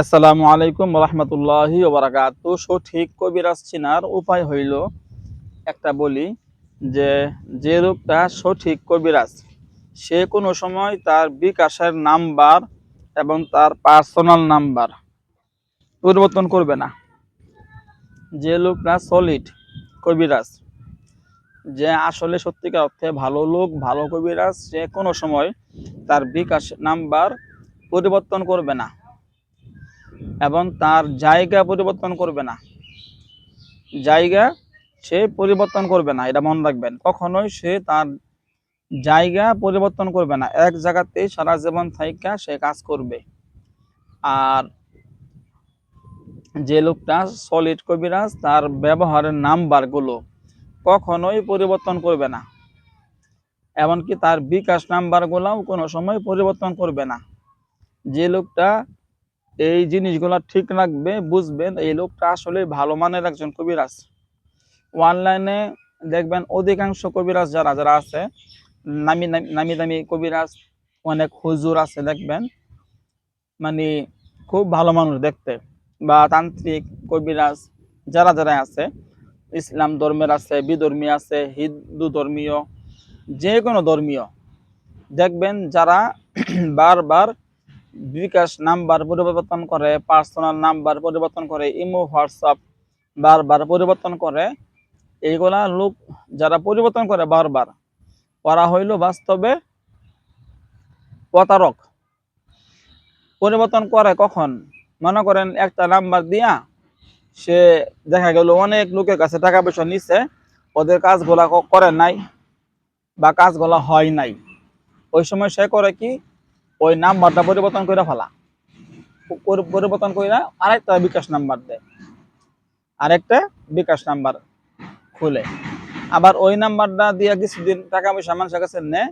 আসসালামু আলাইকুম রহমতুল্লাহি ওয়া বারাকাতুহু। সঠিক কবিরাজ চিনার উপায় হইল একটা বলি যে যে লোকটা সঠিক কবিরাজ সে কোনো সময় তার বিকাশের নাম্বার এবং তার পার্সোনাল নাম্বার পরিবর্তন করবে না। যে লোকটা সলিড কবিরাজ, যে আসলে সত্যিকার অর্থে ভালো লোক, ভালো কবিরাজ, সে কোনো সময় তার বিকাশ নাম্বার পরিবর্তন করবে না এবং তার জায়গা পরিবর্তন করবে না। জায়গা সে পরিবর্তন করবে না, এটা মনে রাখবেন। কখনোই সে তার জায়গা পরিবর্তন করবে না, এক জায়গাতেই সারা জীবন থাইকা সে কাজ করবে। আর যে লোকটা সলিড কবিরাজ তার ব্যবহারের নাম্বারগুলো কখনোই পরিবর্তন করবে না, এমনকি তার বিকাশ নাম্বারগুলোও কোনো সময় পরিবর্তন করবে না। যে লোকটা এই জিনিসগুলো ঠিক রাখবে, বুঝবেন এই লোকটা আসলে ভালো মানের একজন কবিরাজ। অনলাইনে দেখবেন অধিকাংশ কবিরাজ যারা যারা আছে, নামি নামি দামি কবিরাজ, অনেক হুজুর আছে দেখবেন, মানে খুব ভালো মানুষ দেখতে, বা তান্ত্রিক কবিরাজ যারা যারা আছে, ইসলাম ধর্মের আছে, বিধর্মী আছে, হিন্দু ধর্মীয়, যে কোনো ধর্মীয় দেখবেন যারা বারবার বিকাশ নাম্বার পরিবর্তন করে, পার্সোনাল নাম্বার পরিবর্তন করে, ইমো হোয়াটসঅ্যাপ বারবার পরিবর্তন করে, এইগুলা লোক যারা পরিবর্তন করে বারবার, ওরা হইল বাস্তবে প্রতারক। পরিবর্তন করে কখন? মনে করেন একটা নাম্বার দিয়া সে দেখা গেল অনেক লোকের কাছে টাকা পয়সা নিচ্ছে, ওদের কাজগুলা করে নাই বা কাজগুলা হয় নাই। ওই সময় সে করে কি, ওই নাম্বারটা পরিবর্তন করে ফেলা, পরিবর্তন করে আরেকটা বিকাশ নাম্বার দেয়, আরেকটা বিকাশ নাম্বার খুলে, আবার ওই নাম্বারটা দিয়ে কিছুদিন টাকা পয়সা মানুষের কাছে নেয়।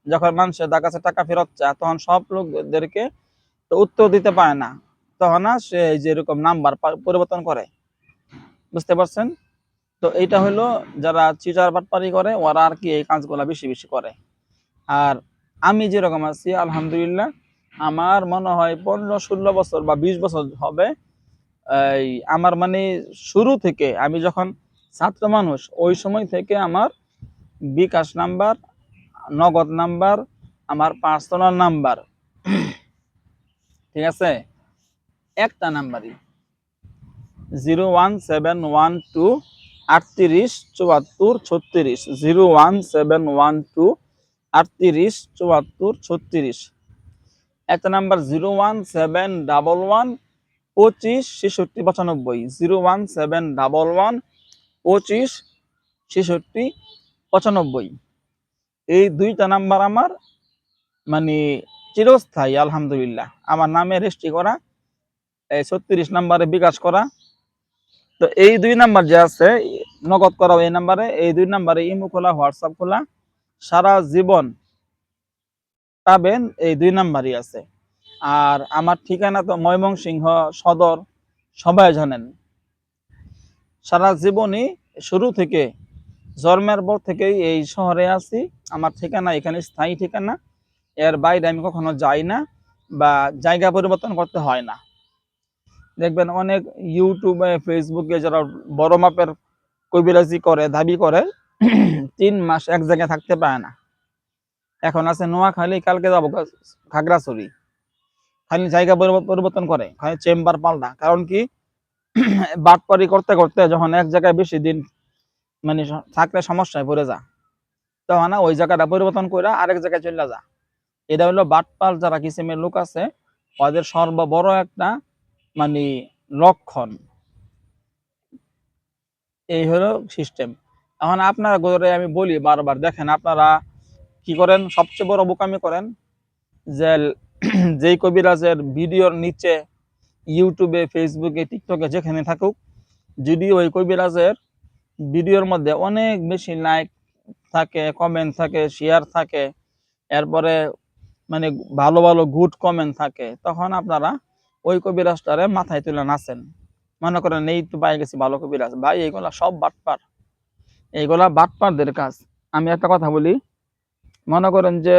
যখন মানুষের তার কাছে টাকা ফেরত চায়, তখন সব লোকদেরকে তো উত্তর দিতে পারে না, তখন সে যেরকম নাম্বার পরিবর্তন করে। বুঝতে পারছেন? তো এইটা হলো যারা চিটার বাটপারি করে, ওরা আর কি এই কাজগুলা বেশি বেশি করে। আর আমি যেরকম আছি আলহামদুলিল্লাহ, আমার মনে হয় 15-16 বছর বা 20 বছর হবে, এই আমার মানে শুরু থেকে, আমি যখন ছাত্র মানুষ ওই সময় থেকে আমার বিকাশ নাম্বার, নগদ নাম্বার, আমার পার্সোনাল নাম্বার, ঠিক আছে, একটা নাম্বারই 01712 38 74 36, 01712 38 74 36। একটা নাম্বার 01711 25 66 95, 01711 25 66 95। এই দুইটা নাম্বার আমার মানে চিরস্থায়ী আলহামদুলিল্লাহ, আমার নামে রেজিস্ট্রি করা, এই 36 নাম্বারে বিকাশ করা। তো এই দুই নাম্বার যে আছে নগদ করা, এই নাম্বারে, এই দুই নাম্বারে ইমো খোলা, হোয়াটসঅ্যাপ খোলা, সারা জীবন পাবেন, এই দুই নাম্বারই আছে। আর আমার ঠিকানা তো ময়মনসিংহ সদর, সবাই জানেন। সারা জীবনই শুরু থেকে জন্মের পর থেকেই এই শহরে আছি, আমার ঠিকানা এখানে স্থায়ী ঠিকানা, এর বাইরে আমি কখনো যাই না বা জায়গা পরিবর্তন করতে হয় না। দেখবেন অনেক ইউটিউবে, ফেসবুকে যারা বড় মাপের কবিরাজি করে, দাবি করে 3 মাস এক জায়গায় থাকতে পারে না। এখন আছে নোয়াখালী, কালকে যাবো খাগড়াছড়ি, খালি জায়গা পরিবর্তন করে, খালি চেম্বার পাল্টা। কারণ কি, বাটপারি করতে করতে যখন এক জায়গায় বেশি দিন মানে থাকলে সমস্যায় পড়ে যা, তখন ওই জায়গাটা পরিবর্তন করে আরেক জায়গায় চলে যা। এটা হলো বাটপাল যারা কিসিমের লোক আছে, ওদের সর্ববড় একটা মানে লক্ষণ। এই হলো সিস্টেম। এখন আপনারা ঘরে আমি বলি বারবার, দেখেন আপনারা কি করেন, সবচেয়ে বড় বোকামি করেন, যে যেই কবিরাজের ভিডিওর নিচে ইউটিউবে, ফেসবুকে, টিকটকে যেখানে থাকুক, যদি ওই কবিরাজের ভিডিওর মধ্যে অনেক বেশি লাইক থাকে, কমেন্ট থাকে, শেয়ার থাকে, এরপরে মানে ভালো ভালো গুড কমেন্ট থাকে, তখন আপনারা ওই কবিরাজটারে মাথায় তুলে নাচেন, মনে করেন এই তো পাই গেছি ভালো কবিরাজ। ভাই এইগুলা সব বাটপার, এইগুলা বাটপারদের কাজ। আমি একটা কথা বলি, মনে করেন যে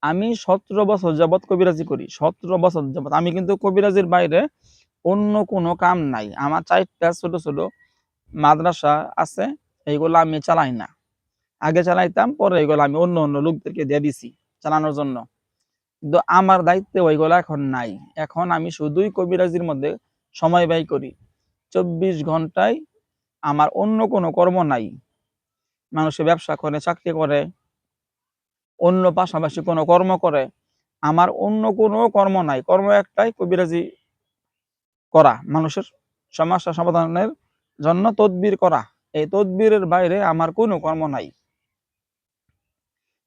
আমি 17 বছর যাবৎ কবিরাজি করি, 17 বছর যাবৎ। আমি কিন্তু কবিরাজির বাইরে অন্য কোনো কাম নাই। আমার 4টা ছোট ছোট মাদ্রাসা আছে, এইগুলো আমি চালাই না। আগে চালাইতাম, পরে এইগুলো আমি অন্য অন্য লোকদেরকে দিয়ে দিছি চালানোর জন্য। কিন্তু আমার দায়িত্বে ওইগুলো এখন নাই। এখন আমি শুধুই কবিরাজির মধ্যে সময় ব্যয় করি। 24 ঘন্টায় আমার অন্য কোনো কর্ম নাই। মানুষে ব্যবসা করে, চাকরি করে, অন্য পাশাপাশি কোনো কর্ম করে, আমার অন্য কোনো কর্ম নাই। কর্ম একটাই, কবিরাজি করা, মানুষের সমস্যা সমাধানের জন্য তদবির করা। এই তদবিরের বাইরে আমার কোনো কর্ম নাই।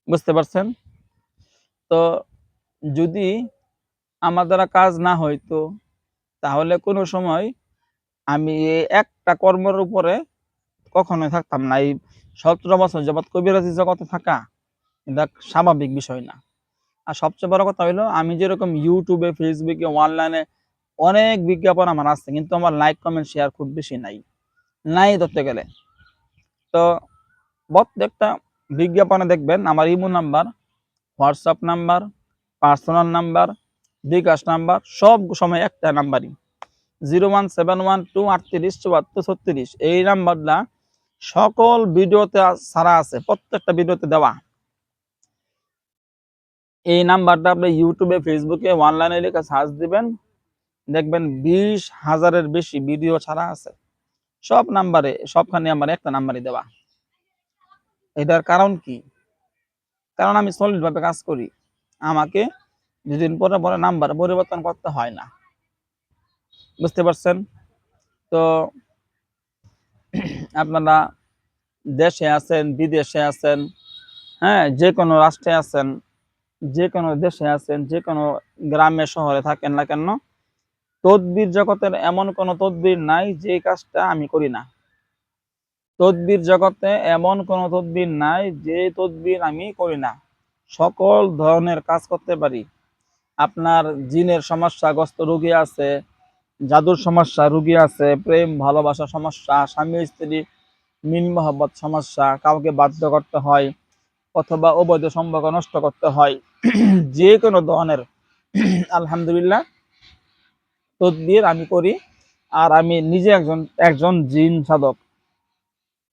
বুঝতে পারছেন? তো যদি আমার দ্বারা কাজ না হইতো, তাহলে কোনো সময় আমি এই একটা কর্মের উপরে কখনোই থাকতাম না। এই 17 বছর যাবৎ কবিরাজি জগতে থাকা এটা স্বাভাবিক বিষয় না। আর সবচেয়ে বড় কথা হইলো, আমি যেরকম ইউটিউবে, ফেসবুকে, অনলাইনে অনেক বিজ্ঞাপন আমার আছে, কিন্তু আমার লাইক, কমেন্ট, শেয়ার খুব বেশি নাই ধরতে গেলে। তো প্রত্যেকটা বিজ্ঞাপনে দেখবেন আমার imo number, WhatsApp number, personal number, bKash number সব সময় একটা নাম্বারই, 01712387436। এই নাম্বারটা সকল ভিডিওতে ছাড়া আছে, প্রত্যেকটা ভিডিওতে দেওয়া। এই নাম্বারটা আপনি ইউটিউবে, ফেসবুকে, অনলাইনে লিখে সার্চ দিবেন, দেখবেন 20,000-এর বেশি ভিডিও ছাড়া আছে। সব নাম্বারে, সবখানে আমার একটা নাম্বারই দেওয়া। এটার কারণ কি? কারণ আমি সলিড ভাবে কাজ করি। আমাকে দুদিন পরে পরে নাম্বার পরিবর্তন করতে হয় না। বুঝতে পারছেন? তো আপনারা দেশে আছেন, বিদেশে আছেন, হ্যাঁ, যে কোনো রাষ্ট্রে আছেন, যে কোনো দেশে আছেন, যে কোনো গ্রামে শহরে থাকেন না কেন, তদবির জগতের এমন কোনো তদবির নাই যে কাজটা আমি করি না। তদবির জগতে এমন কোনো তদবির নাই যে তদবির আমি করি না। সকল ধরনের কাজ করতে পারি। আপনার জিনের সমস্যাগ্রস্ত রোগী আছে, জাদুর সমস্যা রোগী আছে, প্রেম ভালোবাসা সমস্যা, স্বামী স্ত্রী মিল মহব্বত সমস্যা, কাউকে বাধ্য করতে হয় অথবা অবৈধ সম্পর্ক নষ্ট করতে হয়, যে কোনো ধরনের আলহামদুলিল্লাহ তদবির আমি করি। আর আমি নিজে একজন একজন জিন সাধক।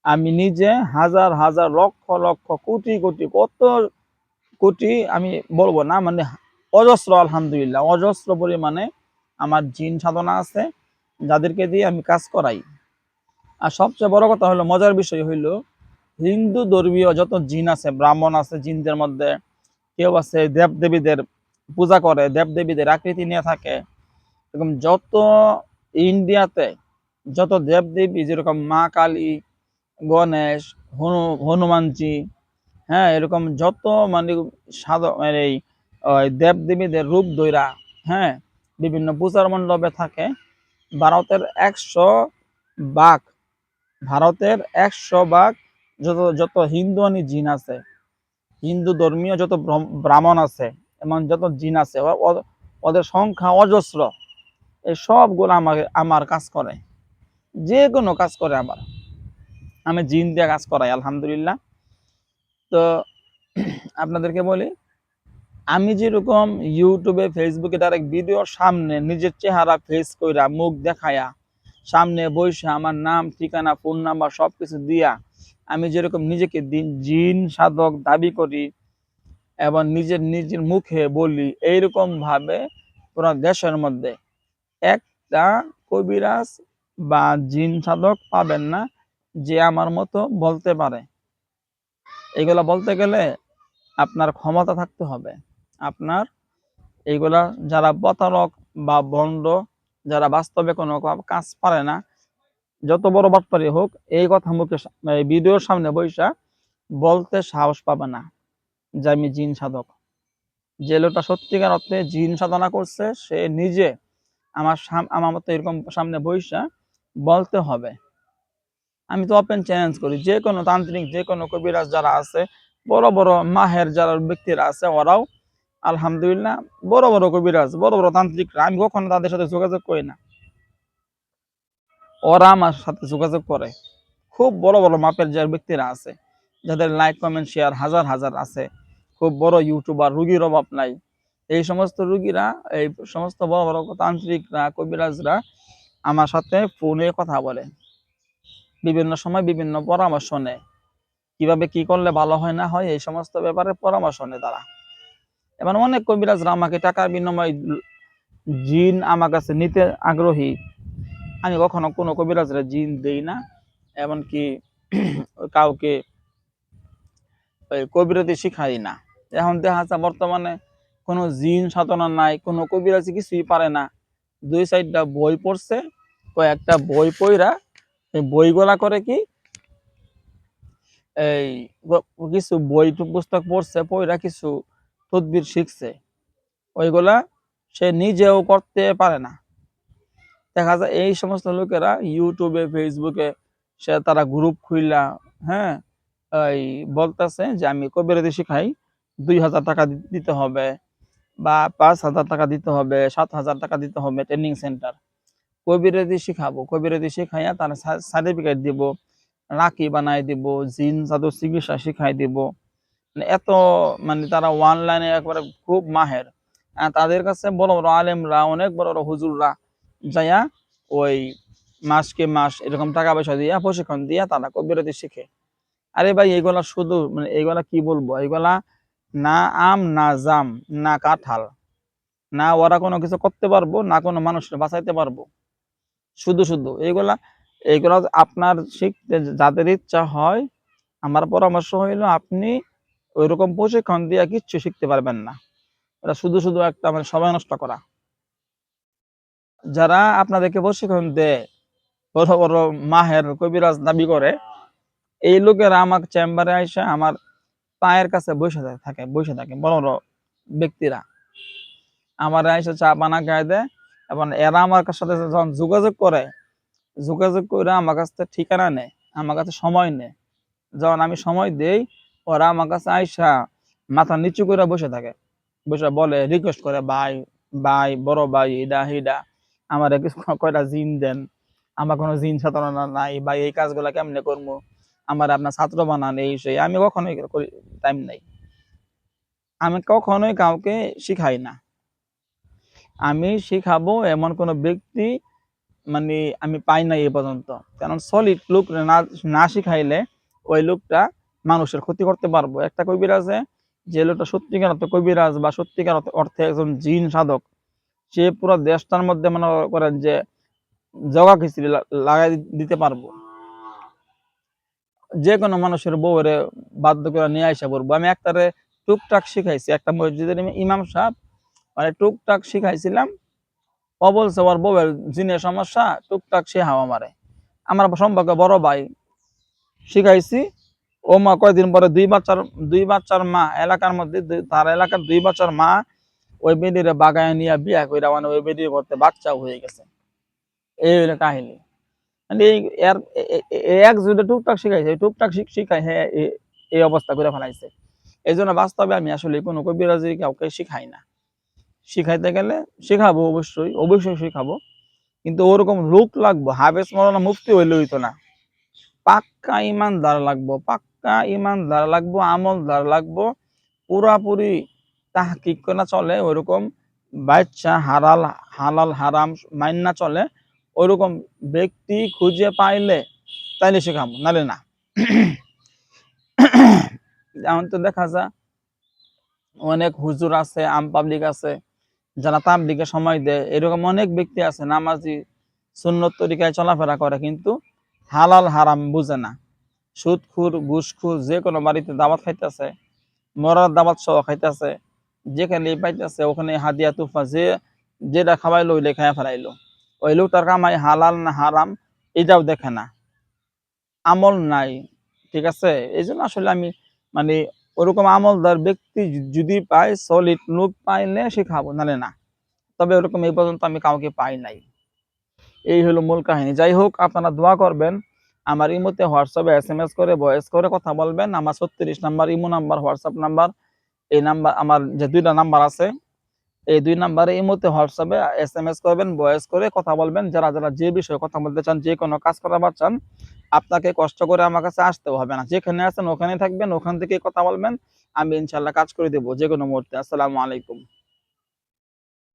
আমি নিজে হাজার হাজার লক্ষ লক্ষ কোটি কোটি কত কোটি আমি বলবো না, মানে অজস্র, আলহামদুলিল্লাহ অজস্র পরিমাণে আমার জিন সাধনা আছে, যাদেরকে দিয়ে আমি কাজ করাই। আর সবচেয়ে বড় কথা হলো, মজার বিষয় হইলো, হিন্দু ধর্মীয় যত জিন আছে, ব্রাহ্মণ আছে জিনদের মধ্যে, কেউ আছে দেব দেবীদের পূজা করে, দেব দেবীদের আকৃতি নিয়ে থাকে, এরকম যত ইন্ডিয়াতে যত দেব দেবী, যেরকম মা কালী, গণেশ, হনুমানজি, হ্যাঁ, এরকম যত মানে সাধক এই দেব দেবীদের রূপ ধইরা, হ্যাঁ, বিভিন্ন পূজার মণ্ডপে থাকে। ভারতের 100 ভাগ, ভারতের 100 ভাগ যত যত হিন্দুয়ানি জিন আছে, হিন্দু ধর্মীয় যত ব্রাহ্মণ আছে, এমন যত জিন আছে, ওদের সংখ্যা অজস্র। এই সবগুলো আমার কাজ করে, যে কোনো কাজ করে আমার। আমি জিন দিয়ে কাজ করাই আলহামদুলিল্লাহ। তো আপনাদেরকে বলি, আমি যেরকম ইউটিউবে, ফেসবুকে ডাইরেক্ট ভিডিওর সামনে নিজের চেহারা ফেস কইরা, মুখ দেখায়া, সামনে বসে আমার নাম, ঠিকানা, ফোন নাম্বার সবকিছু দিয়া আমি যেরকম নিজেকে জিন সাধক দাবি করি এবং নিজের মুখে বলি, এইরকম ভাবে পুরো দেশের মধ্যে একটা কবিরাজ বা জিন সাধক পাবেন না যে আমার মতো বলতে পারে। এগুলা বলতে গেলে আপনার ক্ষমতা থাকতে হবে। আপনার এইগুলা যারা প্রতারক বা ভণ্ড, যারা বাস্তবে কোনো কাজ পারে না, যত বড় বাটপারি হোক, এই কথা মুখে ভিডিওর সামনে বৈশা বলতে সাহস পাবে না যে আমি জিন সাধক। যে লোকটা সত্যিকার অর্থে জিন সাধনা করছে, সে নিজে আমার মতো এরকম সামনে বৈশা বলতে হবে। আমি তো ওপেন চ্যালেঞ্জ করি, যে কোনো তান্ত্রিক, যে কোনো কবিরাজ যারা আছে, বড় বড় মাহের যারা ব্যক্তিরা আছে, ওরাও আলহামদুলিল্লাহ বড় বড় কবিরাজ, বড় বড় তান্ত্রিকরা, আমি কখনো তাদের সাথে যোগাযোগ করি না, ওরা আমার সাথে যোগাযোগ করে। খুব বড় বড় মাপের যে ব্যক্তিরা আছে, যাদের লাইক, কমেন্ট, শেয়ার হাজার হাজার আছে, খুব বড় ইউটিউবার, রুগীর অভাব নাই। এই সমস্ত রুগীরা, এই সমস্ত বড় বড় তান্ত্রিকরা, কবিরাজরা আমার সাথে ফোনে কথা বলে, বিভিন্ন সময় বিভিন্ন পরামর্শ নেয়, কিভাবে কি করলে ভালো হয় না হয় এই সমস্ত ব্যাপারে পরামর্শ নেয় তারা। এবার অনেক কবিরাজরা আমাকে টাকার বিনিময়ে জিন আমার কাছে নিতে আগ্রহী। আমি কখনো কোনো কবিরাজরা জিন দেই না, এমনকি কাউকে ওই কবিরাজি শিখাই না। এখন দেখা যাচ্ছে বর্তমানে কোনো জিন সাধনা নাই, কোনো কবিরাজি কিছুই পারে না। 2-4টা বই পড়ছে, কয়েকটা বই পড়া এই বইগুলা করে কি এই কিছু বই পুস্তক পড়ছে, পড়া কিছু তদবির শিখছে, ওইগুলা সে নিজেও করতে পারে না। দেখা যায় এই সমস্ত লোকেরা ইউটিউবে, ফেসবুকে তারা গ্রুপ খুইলা, হ্যাঁ, এই বলতেছে যে আমি কবিরাজি শিখাই, 2,000 টাকা দিতে হবে বা 5,000 টাকা দিতে হবে, 7,000 টাকা দিতে হবে, ট্রেনিং সেন্টার কবিরাজি শিখাবো, কবিরাজি শিখাইয়া তার সার্টিফিকেট দিব, রাখি বানাই দিব, জিন জাদু চিকিৎসা শিখাই দিব। এত তারা অনলাইনে একবারে খুব মাহের। তাদের কাছে বড় বড় আলেমরা, অনেক বড় বড় হুজুররা যাইয়া ওই মাসকে মাস এরকম টাকা পয়সা দিয়া প্রশিক্ষণ দিয়া তারা কবিরাজি শিখে। আরে ভাই, এগুলা শুধু এগুলা কি বলবো, এগুলা না আম না জাম না কাঁঠাল, না ওরা কোনো কিছু করতে পারবো, না কোনো মানুষকে বাঁচাইতে পারবো। শুধু শুধু এগুলা এগুলা আপনার শিখতে যাদের ইচ্ছা হয়, আমার পরামর্শ হইলো আপনি ওইরকম প্রশিক্ষণ দিয়ে কিচ্ছু শিখতে পারবেন না। এটা শুধু শুধু একটা সময় নষ্ট করা। যারা আপনাদেরকে প্রশিক্ষণ দেয়, বড় বড় মাহের কবিরাজ দাবি করে, এই লোকেরা আমার চেম্বারে আইসা আমার পায়ের কাছে বসে থাকে বড় বড় ব্যক্তিরা আমার আইসা চা বানা খাই দেয়। এবং এরা আমার সাথে যখন যোগাযোগ করে আমার কাছ থেকে ঠিকানা নেয়, আমার কাছে সময় নেয়। যখন আমি সময় দেই, ওরা আমার কাছে আইসা মাথা নিচু করে বসে থাকে, বসে বলে, রিকোয়েস্ট করে, ভাই ভাই বড় ভাই ইডা হিডা আমার কয়টা জিন দেন, আমার কোনো জিন সাধনা নাই ভাই, এই কাজগুলা কেমনে করবো, আমার আপনার ছাত্র বানান, এই সেই। আমি কখনোই টাইম নাই, আমি কখনোই কাউকে শিখাই না। আমি শিখাবো এমন কোন ব্যক্তি আমি পাই নাই এ পর্যন্ত। কারণ সলিড লোক না শিখাইলে ওই লোকটা মানুষের ক্ষতি করতে পারবো। একটা কবিরাজে, যে লোকটা সত্যিকার অর্থে কবিরাজ বা সত্যিকার অর্থে একজন জিন সাধক, সে পুরো দেশটার মধ্যে মনে করেন যে জগা খিচুড়ি লাগাই দিতে পারবো। যে কোনো মানুষের বউরে বাধ্য করে নিয়ে আসা পড়বো। আমি একটারে টুকটাক শিখাইছি, একটা মসজিদের ইমাম সাহেব, টুকটাক শিখাইছিলাম। ও বলছে ওর বউয়ের জিনের সমস্যা, টুকটাক সে হাওয়া মারে। আমার সম্পর্কে বড় ভাই, শিখাইছি। ও মা কয়েকদিন পরে দুই বাচ্চার মা, এলাকার মধ্যে তার এলাকার 2 বাচ্চার মা, ওই বেডিরে বাগায় নিয়ে বিয়া কইরা ওই বেডির করতে বাচ্চাও হয়ে গেছে। এই হইলো কাহিনী। এক যদি টুকটাক শিখাইছে, টুকটাক শিখাই হ্যাঁ এই অবস্থা করে ফেলাইছে। এই জন্য বাস্তবে আমি আসলে কোনো কবিরাজি কাউকে শিখাই না। শিখাইতে গেলে শিখাবো, অবশ্যই অবশ্যই শিখাবো, কিন্তু ওরকম লোক লাগবো, হাফেজ মাওলানা মুফতি হইলে হইতো না। পাক্কা ইমানদার লাগবো, পাক্কা ইমানদার লাগবো, আমলদার লাগবো, পুরাপুরি তাহকিক করে চলে, ওইরকম বাচ্চা হালাল হালাল হারাম মাইন্না চলে, ওইরকম ব্যক্তি খুঁজে পাইলে তাইলে শেখাবো, নালে না। এখন তো দেখা যায় অনেক হুজুর আছে, আম পাবলিক আছে, যারা তাবলিগে সময় দেয়, এরকম অনেক ব্যক্তি আছে নামাজি, সুন্নত তরিকায় চলাফেরা করে, কিন্তু হালাল হারাম বুঝে না। সুদখুর, ঘুষখুর, যে কোনো বাড়িতে দাওয়াত খাইতেছে, মরার দাওয়াত সহ খাইতেছে, যেখানে পাইতেছে ওখানে হাদিয়া তুফা, যেটা খাওয়াইলো ওইটা খাইয়া ফেলাইলো। ওই লোকটার কামাই হালাল না হারাম এটাও দেখে না, আমল নাই। ঠিক আছে, এই জন্য আসলে আমি মানে ওরকম আমলদার ব্যক্তি যদি পাই, সলিড লোক পাইলে শিখাবো, নালে না। তবে ওরকম এই পর্যন্ত আমি কাউকে পাই নাই। এই হলো মূল কাহিনী। যাই হোক, আপনারা দোয়া করবেন। আমার ইমোতে হোয়াটসঅ্যাপে SMS করে, ভয়েস করে কথা বলবেন। আমার 36 number imo number, WhatsApp number, এই নাম্বার আমার যে 2টা নাম্বার আছে, এই 2 নাম্বারে এই মুহূর্তে হোয়াটসঅ্যাপে SMS করবেন, ভয়েস করে কথা বলবেন। যারা যে বিষয়ে কথা বলতে চান, যে কোনো কাজ করাবার চান, আপনাকে কষ্ট করে আমার কাছে আসতেও হবে না। যেখানে আছেন ওখানেই থাকবেন, ওখান থেকেই কথা বলবেন। আমি ইনশাআল্লাহ কাজ করে দেব যেকোনো মুহূর্তে। আসসালামু আলাইকুম।